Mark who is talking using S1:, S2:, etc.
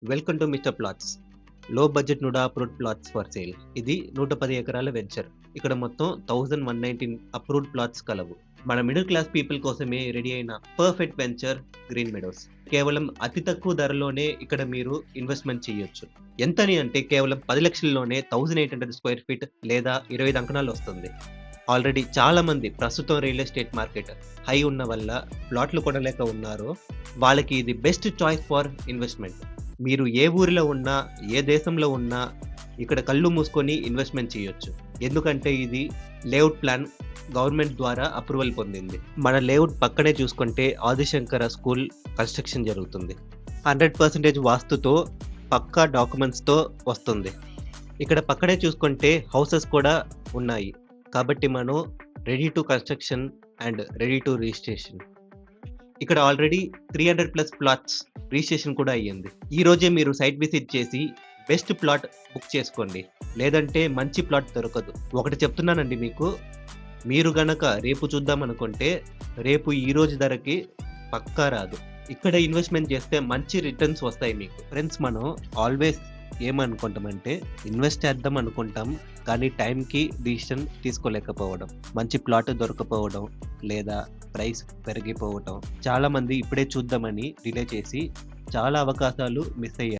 S1: Welcome to mister plots. Low budget NUDA approved plots for sale. ఇది 110 ఎకరాల venture. ఇక్కడ మొత్తం 1119 అప్రూవ్డ్ ప్లాట్స్ కలవు. మన మిడిల్ క్లాస్ పీపుల్ కోసమే రెడీ అయిన పర్ఫెక్ట్ వెంచర్ గ్రీన్ మెడోస్. కేవలం అతి తక్కువ ధరలోనే ఇక్కడ మీరు ఇన్వెస్ట్‌మెంట్ చేయొచ్చు. ఎంతని అంటే కేవలం 10 లక్షల్లోనే 1800 స్క్వేర్ ఫీట్ లేదా 25 అంకణాలు వస్తుంది. ఆల్రెడీ చాలా మంది ప్రస్తుతం రియల్ ఎస్టేట్ మార్కెట్ హై ఉన్న వల్ల ప్లాట్లు కొనలేక ఉన్నారో వాళ్ళకి ఇది బెస్ట్ చాయిస్ ఫర్ ఇన్వెస్ట్‌మెంట్. మీరు ఏ ఊరిలో ఉన్నా, ఏ దేశంలో ఉన్నా ఇక్కడ కళ్ళు మూసుకొని ఇన్వెస్ట్‌మెంట్ చేయొచ్చు. ఎందుకంటే ఇది లేఅవుట్ ప్లాన్ గవర్నమెంట్ ద్వారా అప్రూవల్ పొందింది. మన లేఅవుట్ పక్కనే చూసుకుంటే ఆదిశంకర స్కూల్ కన్‌స్ట్రక్షన్ జరుగుతుంది. 100% వాస్తుతో పక్కా డాక్యుమెంట్స్‌తో వస్తుంది. ఇక్కడ పక్కనే చూసుకుంటే హౌసెస్ కూడా ఉన్నాయి. కాబట్టి మనం ready to construction and ready to registration. ఇక్కడ ఆల్రెడీ 300+ ప్లాట్స్ రిజిస్ట్రేషన్ కూడా అయ్యింది. ఈ రోజే మీరు సైట్ విజిట్ చేసి బెస్ట్ ప్లాట్ బుక్ చేసుకోండి. లేదంటే మంచి ప్లాట్ దొరకదు. ఒకటి చెప్తున్నానండి మీకు, మీరు గనక రేపు చూద్దాం అనుకుంటే రేపు ఈ రోజు ధరకి పక్కా రాదు. ఇక్కడ ఇన్వెస్ట్‌మెంట్ చేస్తే మంచి రిటర్న్స్ వస్తాయి మీకు. ఫ్రెండ్స్, మనం ఆల్వేస్ ఏమనుకుంటామంటే ఇన్వెస్ట్ చేద్దాం అనుకుంటాం. కానీ టైంకి డిసిషన్ తీసుకోలేకపోవడం, మంచి ప్లాట్ దొరకపోవడం లేదా ప్రైస్ పెరిగిపోవటం. చాలామంది ఇప్పుడే చూద్దామని డిలే చేసి చాలా అవకాశాలు మిస్ అయ్యారు.